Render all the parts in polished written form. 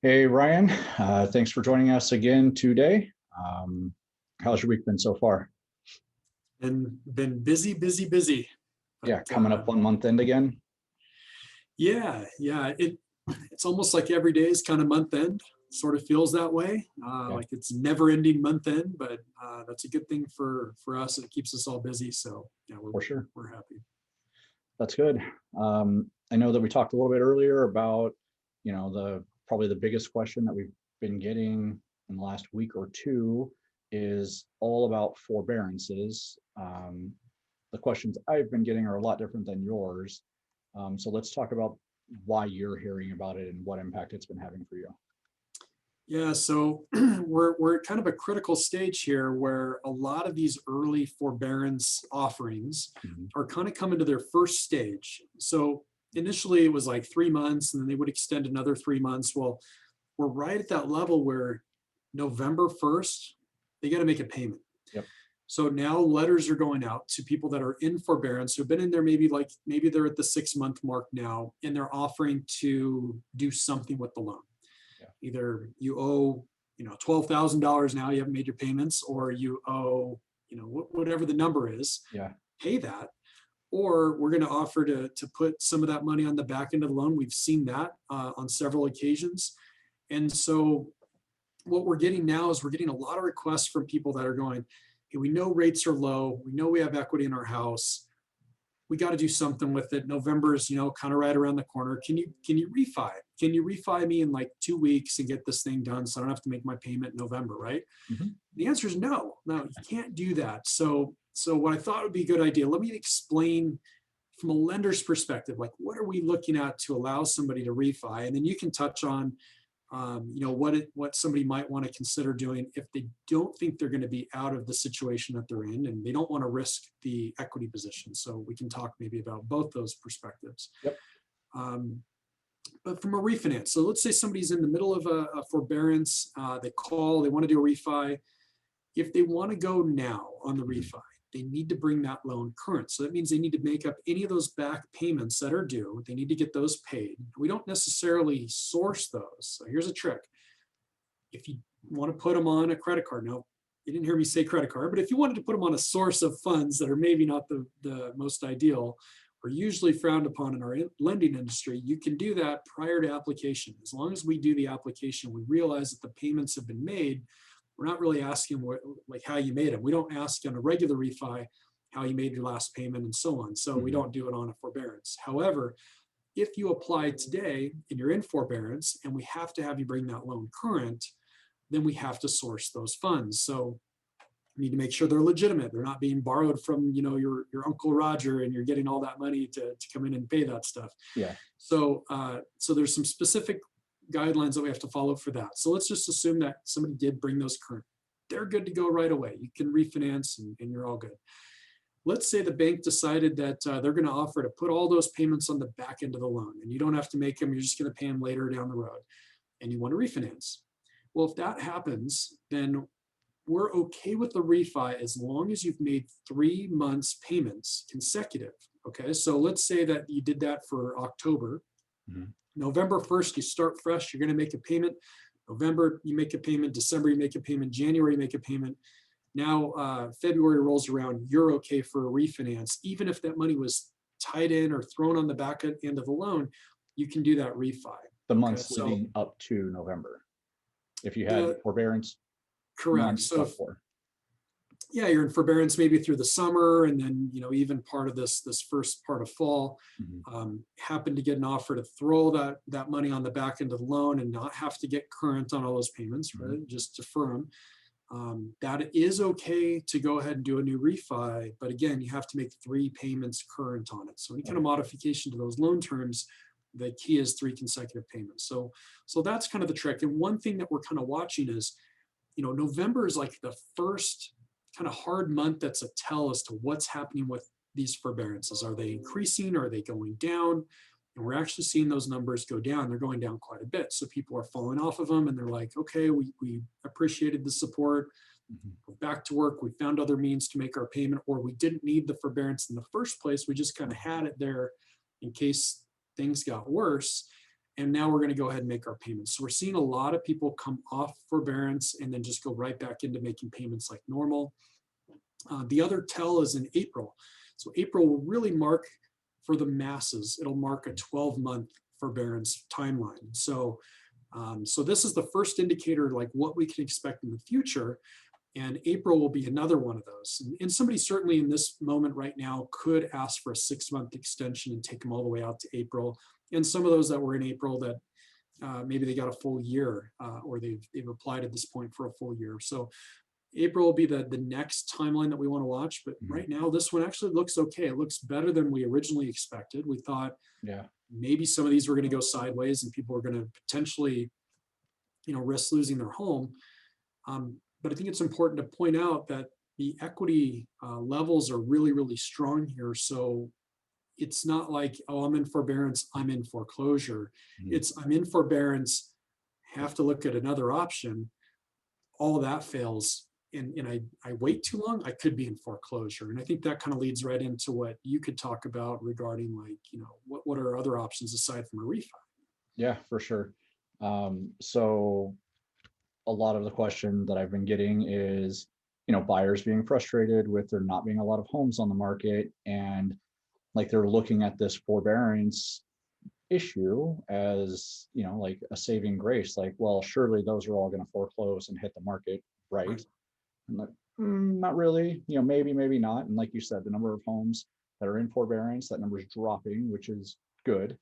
Hey, Ryan. Thanks for joining us again today. How's your week been so far? And been busy, busy, busy. But Yeah, coming up on month end again. yeah. It's almost like every day is kind of month end. Sort of feels that way. Yeah, Like it's never ending month end, but that's a good thing for us. It keeps us all busy. So yeah, for sure. we're happy. That's good. I know that we talked a little bit earlier about, the probably the biggest question that we've been getting in the last week or two is all about forbearances. The questions I've been getting are a lot different than yours. So let's talk about why you're hearing about it and what impact it's been having for you. Yeah, so we're at kind of a critical stage here where a lot of these early forbearance offerings Mhm. are kind of coming to their first stage. So initially it was like 3 months and then they would extend another 3 months. Well, we're right at that level where November 1st, they got to make a payment. Yep. So now letters are going out to people that are in forbearance who've been in there maybe they're at the 6 month mark now and they're offering to do something with the loan. Yeah. Either you owe, $12,000 now, you haven't made your payments, or you owe, whatever the number is, Yeah. pay that. Or we're going to offer to put some of that money on the back end of the loan. We've seen that on several occasions. And so what we're getting now is we're getting a lot of requests from people that are going, hey, we know rates are low. We know we have equity in our house. We got to do something with it. November's, kind of right around the corner. Can you refi? Can you refi me in like 2 weeks and get this thing done so I don't have to make my payment in November, right? Mhm. The answer is no. No, you can't do that. So what I thought would be a good idea, let me explain from a lender's perspective, like what are we looking at to allow somebody to refi? And then you can touch on what somebody might want to consider doing if they don't think they're going to be out of the situation that they're in and they don't want to risk the equity position. So we can talk maybe about both those perspectives. Yep. Um, but from a refinance, so let's say somebody's in the middle of a forbearance, they call, they want to do a refi. If they want to go now on the Mhm. refi, they need to bring that loan current. So that means they need to make up any of those back payments that are due. They need to get those paid. We don't necessarily source those. So here's a trick. If you want to put them on a credit card, now you didn't hear me say credit card, but if you wanted to put them on a source of funds that are maybe not the most ideal or usually frowned upon in our lending industry, you can do that prior to application. As long as we do the application, we realize that the payments have been made. We're not really asking like how you made them. We don't ask on a regular refi how you made your last payment and so on. So we Mhm. don't do it on a forbearance. However, if you apply today and you're in forbearance and we have to have you bring that loan current, then we have to source those funds. So you need to make sure they're legitimate. They're not being borrowed from, your Uncle Roger and you're getting all that money to come in and pay that stuff. Yeah. So there's some specific guidelines that we have to follow for that. So let's just assume that somebody did bring those current. They're good to go right away. You can refinance and you're all good. Let's say the bank decided that they're going to offer to put all those payments on the back end of the loan and you don't have to make them. You're just going to pay them later down the road and you want to refinance. Well, if that happens, then we're okay with the refi as long as you've made 3 months payments consecutive. Okay, so let's say that you did that for October. Mhm. November 1st, you start fresh, you're going to make a payment. November, you make a payment. December, you make a payment. January, you make a payment. Now, February rolls around, you're okay for a refinance. Even if that money was tied in or thrown on the back end of the loan, you can do that refi. The Okay, months so leading up to November. If you had the forbearance correct. months So if, before. yeah, you're in forbearance maybe through the summer and then, even part of this first part of fall, Mhm. happen to get an offer to throw that money on the back end of the loan and not have to get current on all those payments, Mhm. right? Just defer them. That is okay to go ahead and do a new refi, but again, you have to make 3 payments current on it. So any kind of Okay. modification to those loan terms, the key is 3 consecutive payments. So that's kind of the trick. And one thing that we're kind of watching is, November is like the first kind of hard month that's a tell as to what's happening with these forbearances. Are they increasing? Are they going down? And we're actually seeing those numbers go down. They're going down quite a bit. So people are falling off of them and they're like, okay, we appreciated the support. Mhm. We're back to work. We found other means to make our payment, or we didn't need the forbearance in the first place. We just kind of had it there in case things got worse. and now we're going to go ahead and make our payments. So we're seeing a lot of people come off forbearance and then just go right back into making payments like normal. The other tell is in April. So April will really mark for the masses. It'll mark a 12-month forbearance timeline. So, so this is the first indicator, like what we can expect in the future. And April will be another one of those. And somebody certainly in this moment right now could ask for a 6-month extension and take them all the way out to April. And some of those that were in April that maybe they got a full year or they've applied at this point for a full year. So April will be the next timeline that we want to watch. But right now, this one actually looks okay. It looks better than we originally expected. We thought maybe some of these were going to go sideways and people were going to potentially, risk losing their home. But I think it's important to point out that the equity levels are really, really strong here. So it's not like, oh, I'm in forbearance, I'm in foreclosure. It's I'm in forbearance, have to look at another option. All that fails and I wait too long, I could be in foreclosure. And I think that kind of leads right into what you could talk about regarding like, what are other options aside from a refi? Yeah, for sure. So a lot of the question that I've been getting is, buyers being frustrated with there not being a lot of homes on the market, and like they're looking at this forbearance issue as, like a saving grace. Like, well, surely those are all going to foreclose and hit the market, right? I'm like, not really. Maybe, maybe not. And like you said, the number of homes that are in forbearance, that number is dropping, which is good.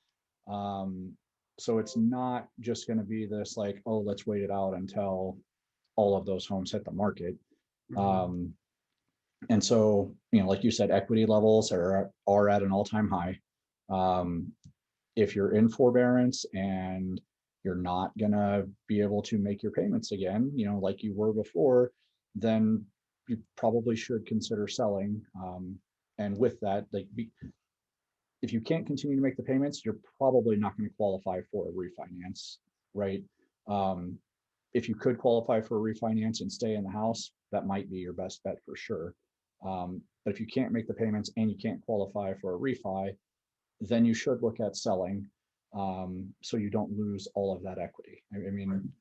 So it's not just going to be this like, oh, let's wait it out until all of those homes hit the market. And so, like you said, equity levels are at an all-time high. If you're in forbearance and you're not gonna be able to make your payments again, like you were before, then you probably should consider selling. And with that, like, if you can't continue to make the payments, you're probably not going to qualify for a refinance, right? If you could qualify for a refinance and stay in the house, that might be your best bet for sure. But if you can't make the payments and you can't qualify for a refi, then you should look at selling, so you don't lose all of that equity. I mean,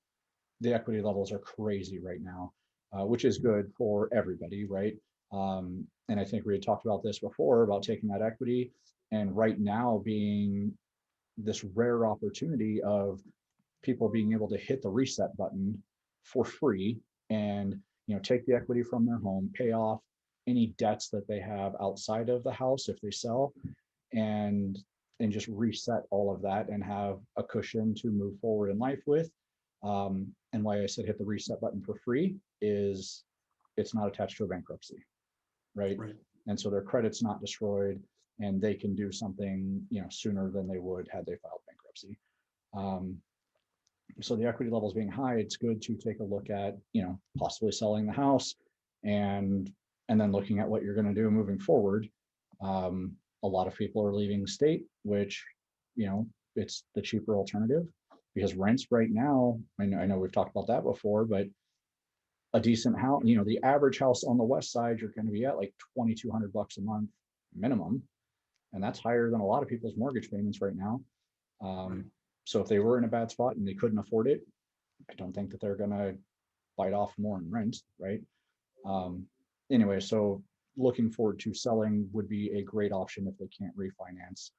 the equity levels are crazy right now, which is good for everybody, right? And I think we had talked about this before about taking that equity and right now being this rare opportunity of people being able to hit the reset button for free and take the equity from their home, pay off any debts that they have outside of the house if they sell, and just reset all of that and have a cushion to move forward in life with. And why I said hit the reset button for free is it's not attached to a bankruptcy, right? And so their credit's not destroyed and they can do something sooner than they would had they filed bankruptcy. So the equity levels being high, it's good to take a look at possibly selling the house and then looking at what you're going to do moving forward. A lot of people are leaving state, which it's the cheaper alternative because rents right now, I know we've talked about that before, but a decent house, the average house on the west side, you're going to be at like $2,200 a month minimum. And that's higher than a lot of people's mortgage payments right now. So if they were in a bad spot and they couldn't afford it, I don't think that they're going to bite off more in rent, right? Anyway, so looking forward to selling would be a great option if they can't refinance.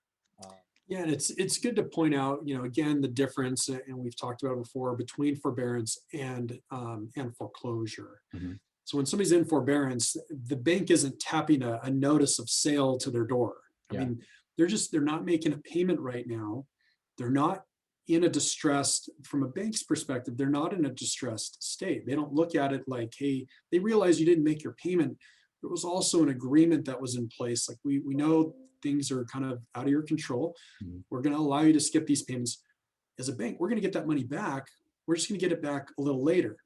Yeah, and it's good to point out, again, the difference, and we've talked about it before, between forbearance and foreclosure. So when somebody's in forbearance, the bank isn't tapping a notice of sale to their door. I mean, they're not making a payment right now. They're not in a distressed, from a bank's perspective, they're not in a distressed state. They don't look at it like, hey, they realize you didn't make your payment. There was also an agreement that was in place. Like we know things are kind of out of your control. We're going to allow you to skip these payments. As a bank, we're going to get that money back. We're just going to get it back a little later.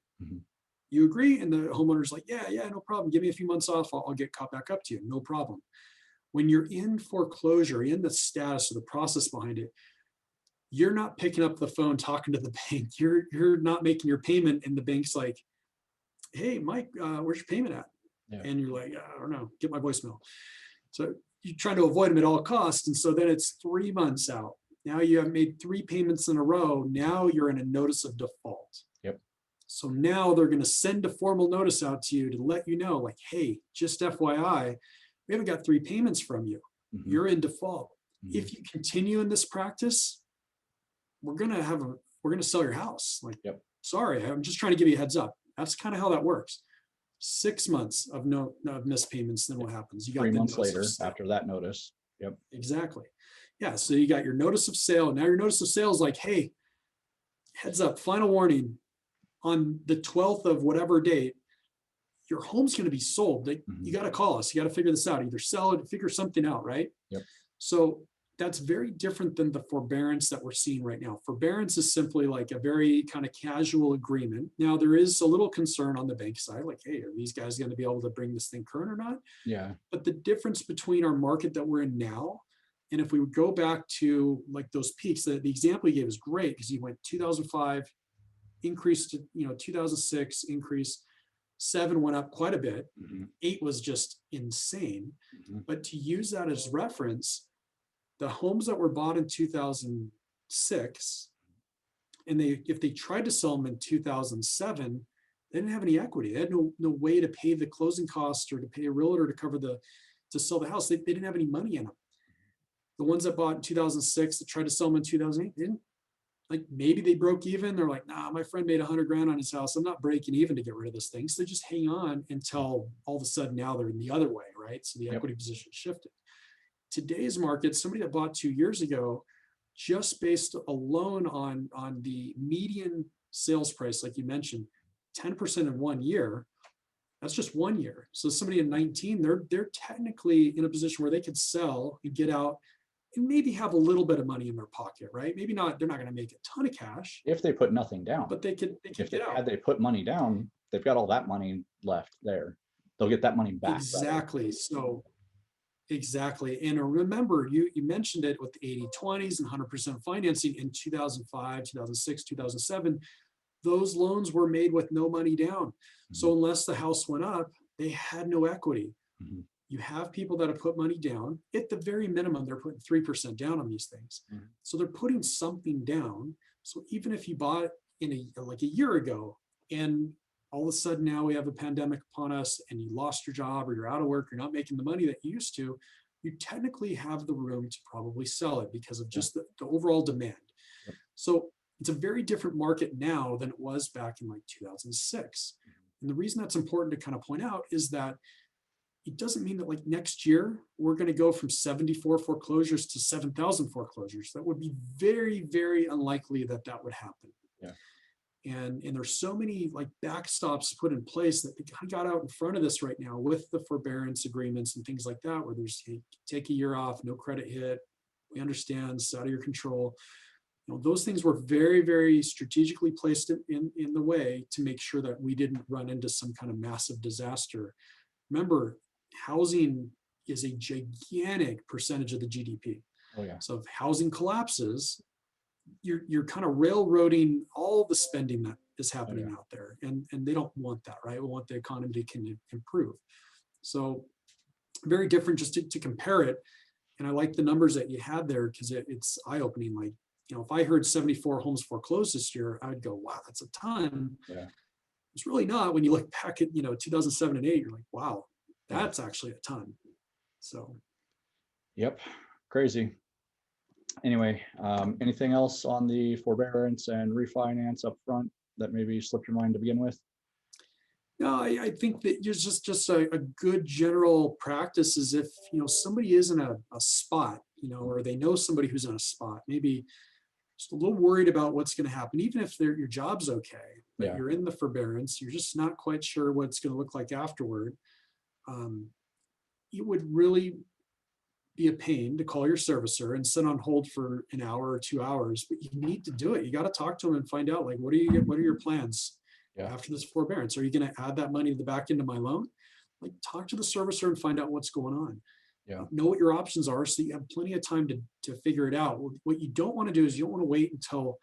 You agree? And the homeowner's like, yeah, no problem. Give me a few months off. I'll get caught back up to you. No problem. When you're in foreclosure, in the status or the process behind it, you're not picking up the phone, talking to the bank. You're not making your payment. And the bank's like, hey, Mike, where's your payment at? And you're like, I don't know, get my voicemail. So you're trying to avoid them at all costs. And so then it's 3 months out, Now you have made 3 payments in a row. Now you're in a notice of default. Yep. So now they're going to send a formal notice out to you to let you know, like, hey, just FYI, we haven't got 3 payments from you. Mhm. You're in default. Mhm. If you continue in this practice, we're going to sell your house. Like, Yep. sorry, I'm just trying to give you a heads up. That's kind of how that works. 6 months of missed payments, then what happens? You got 3 the months notice of later, sale. after that notice. Yep. Exactly. Yeah. So you got your notice of sale. Now your notice of sale is like, hey, heads up, final warning, on the 12th of whatever date, your home's going to be sold. You Mhm. got to call us. You got to figure this out. Either sell it, figure something out, right? Yep. So that's very different than the forbearance that we're seeing right now. Forbearance is simply like a very kind of casual agreement. Now, there is a little concern on the bank side, like, hey, are these guys going to be able to bring this thing current or not? Yeah. But the difference between our market that we're in now, and if we would go back to like those peaks, the example you gave is great because you went 2005, increased to 2006, increase, 7 went up quite a bit, Mhm. 8 was just insane. Mhm. But to use that as reference, the homes that were bought in 2006, and if they tried to sell them in 2007, they didn't have any equity. They had no way to pay the closing costs or to pay a realtor to cover to sell the house. They didn't have any money in them. The ones that bought in 2006 that tried to sell them in 2008, they didn't, like, maybe they broke even. They're like, nah, my friend made 100 grand on his house. I'm not breaking even to get rid of this thing. So they just hang on until all of a sudden now they're in the other way, right? So the Yep. equity position shifted. Today's market, somebody that bought 2 years ago, just based alone on the median sales price, like you mentioned, 10% in 1 year, that's just 1 year. So somebody in 19, they're technically in a position where they could sell and get out and maybe have a little bit of money in their pocket, right? Maybe not, they're not going to make a ton of cash, If they put nothing down. but they could If get out. had they put money down, they've got all that money left there. They'll get that money back. Exactly. So exactly. And remember, you mentioned it with the 80/20s and 100% financing in 2005, 2006, 2007. Those loans were made with no money down. So unless the house went up, they had no equity. Mhm. You have people that have put money down. At the very minimum, they're putting 3% down on these things. Mhm. So they're putting something down. So even if you bought in like a year ago, and all of a sudden now we have a pandemic upon us and you lost your job or you're out of work, you're not making the money that you used to, you technically have the room to probably sell it because of just the overall demand. Yep. So it's a very different market now than it was back in like 2006. And the reason that's important to kind of point out is that it doesn't mean that like next year we're going to go from 74 foreclosures to 7,000 foreclosures. That would be very, very unlikely that would happen. Yeah. And there's so many like backstops put in place that they kind of got out in front of this right now with the forbearance agreements and things like that, where there's, hey, take a year off, no credit hit. We understand it's out of your control. Those things were very, very strategically placed in the way to make sure that we didn't run into some kind of massive disaster. Remember, housing is a gigantic percentage of the GDP. Oh yeah. So if housing collapses, you're kind of railroading all the spending that is happening out there, and they don't want that, right? We want the economy to can improve. So very different, just to compare it. And I like the numbers that you had there because it's eye-opening. Like, if I heard 74 homes foreclosed this year, I'd go, wow, that's a ton. Yeah. It's really not. When you look back at 2007 and 8, you're like, wow, that's actually a ton. So Yep. Crazy. Anyway, anything else on the forbearance and refinance up front that maybe slipped your mind to begin with? no, I think that there's just a good general practice is if somebody is in a spot, or they know somebody who's in a spot, maybe just a little worried about what's going to happen, even if your job's okay, but Yeah. you're in the forbearance, you're just not quite sure what it's going to look like afterward. It would really be a pain to call your servicer and sit on hold for an hour or 2 hours, but you need to do it. You got to talk to them and find out, like, what are your plans after this forbearance? Are you going to add that money to the back end of my loan? Like, talk to the servicer and find out what's going on. Yeah. Know what your options are so you have plenty of time to figure it out. What you don't want to do is you don't want to wait until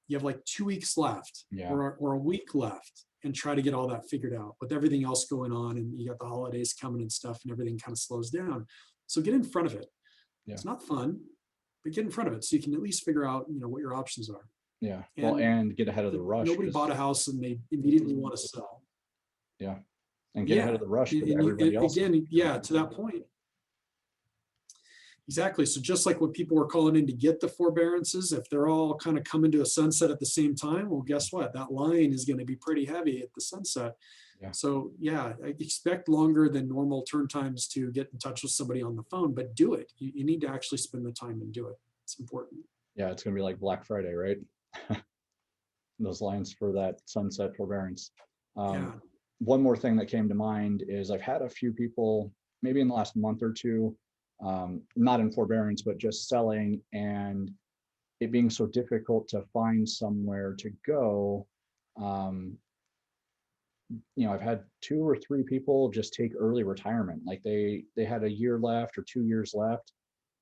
you have like 2 weeks left or a week left and try to get all that figured out with everything else going on, and you got the holidays coming and stuff, and everything kind of slows down. So get in front of it. Yeah. It's not fun, but get in front of it so you can at least figure out, what your options are. Yeah. Well, and get ahead of the rush. Nobody 'Cause- bought a house and they immediately want to sell. yeah. And get ahead of the rush with and everybody else. again, to that point. Exactly. So just like when people were calling in to get the forbearances, if they're all kind of coming to a sunset at the same time, well, guess what? That line is going to be pretty heavy at the sunset. Yeah. So yeah, I expect longer than normal turn times to get in touch with somebody on the phone, but do it. You need to actually spend the time and do it. It's important. Yeah, it's gonna be like Black Friday, right? Those lines for that sunset forbearance. Yeah. One more thing that came to mind is I've had a few people, maybe in the last month or two, not in forbearance, but just selling, and it being so difficult to find somewhere to go. I've had 2 or 3 people just take early retirement. Like they had a year left or 2 years left,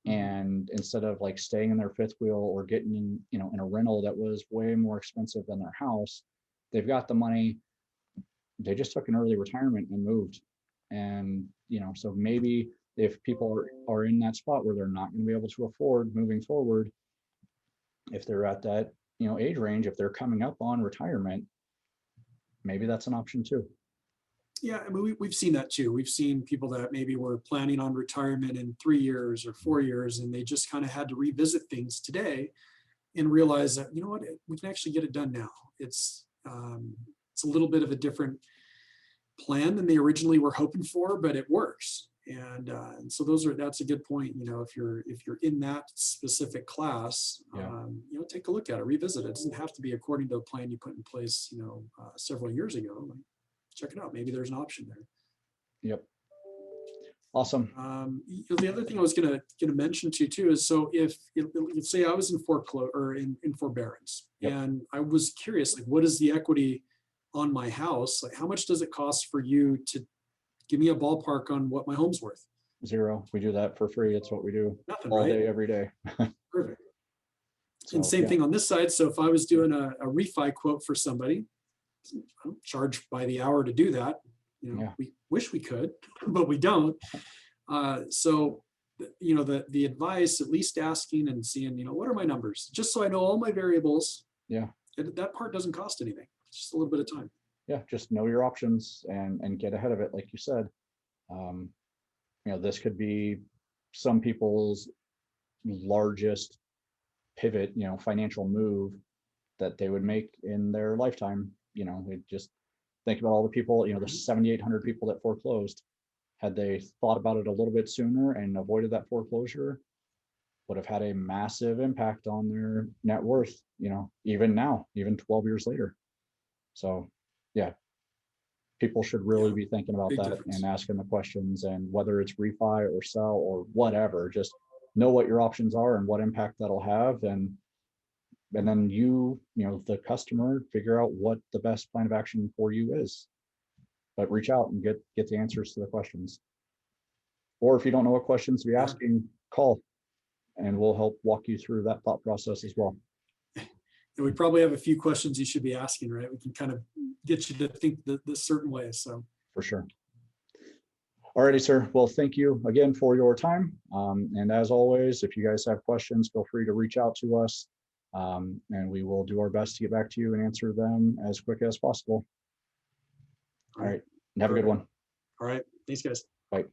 and instead of like staying in their fifth wheel or getting in a rental that was way more expensive than their house, they've got the money. They just took an early retirement and moved. And so maybe if people are in that spot where they're not going to be able to afford moving forward, if they're at that age range, if they're coming up on retirement, maybe that's an option too. Yeah, I mean, we've seen that too. We've seen people that maybe were planning on retirement in 3 years or 4 years, and they just kind of had to revisit things today and realize that, you know what, we can actually get it done now. It's a little bit of a different plan than they originally were hoping for, but it works. And so that's a good point. If you're in that specific class, Yeah. take a look at it, revisit it. It doesn't have to be according to a plan you put in place, several years ago. Like, check it out. Maybe there's an option there. Yep. Awesome. The other thing I was gonna mention to you too is, so if say I was in foreclosure or in forbearance, Yep. and I was curious, like, what is the equity on my house? Like, how much does it cost for you to give me a ballpark on what my home's worth? 0. We do that for free. It's what we do Nothing, all right? day, every day. Perfect. So, And same yeah. thing on this side. So if I was doing a refi quote for somebody, I don't charge by the hour to do that. Yeah. We wish we could, but we don't. So, the advice, at least asking and seeing, what are my numbers, just so I know all my variables. Yeah. That part doesn't cost anything. It's just a little bit of time. Yeah, just know your options and get ahead of it, like you said. This could be some people's largest pivot, financial move that they would make in their lifetime. We just think about all the people, the 7,800 people that foreclosed. Had they thought about it a little bit sooner and avoided that foreclosure, would have had a massive impact on their net worth, even now, even 12 years later. So yeah, people should really be thinking about Big that difference. and asking the questions, and whether it's refi or sell or whatever, just know what your options are and what impact that'll have. And then the customer, figure out what the best plan of action for you is. But reach out and get the answers to the questions. Or if you don't know what questions to be asking, call and we'll help walk you through that thought process as well. And we probably have a few questions you should be asking, right? We can kind of get you to think this certain way. So For sure. All righty, sir. Well, thank you again for your time. And as always, if you guys have questions, feel free to reach out to us. And we will do our best to get back to you and answer them as quick as possible. All right. And have a good one. All right. Thanks, guys. Bye.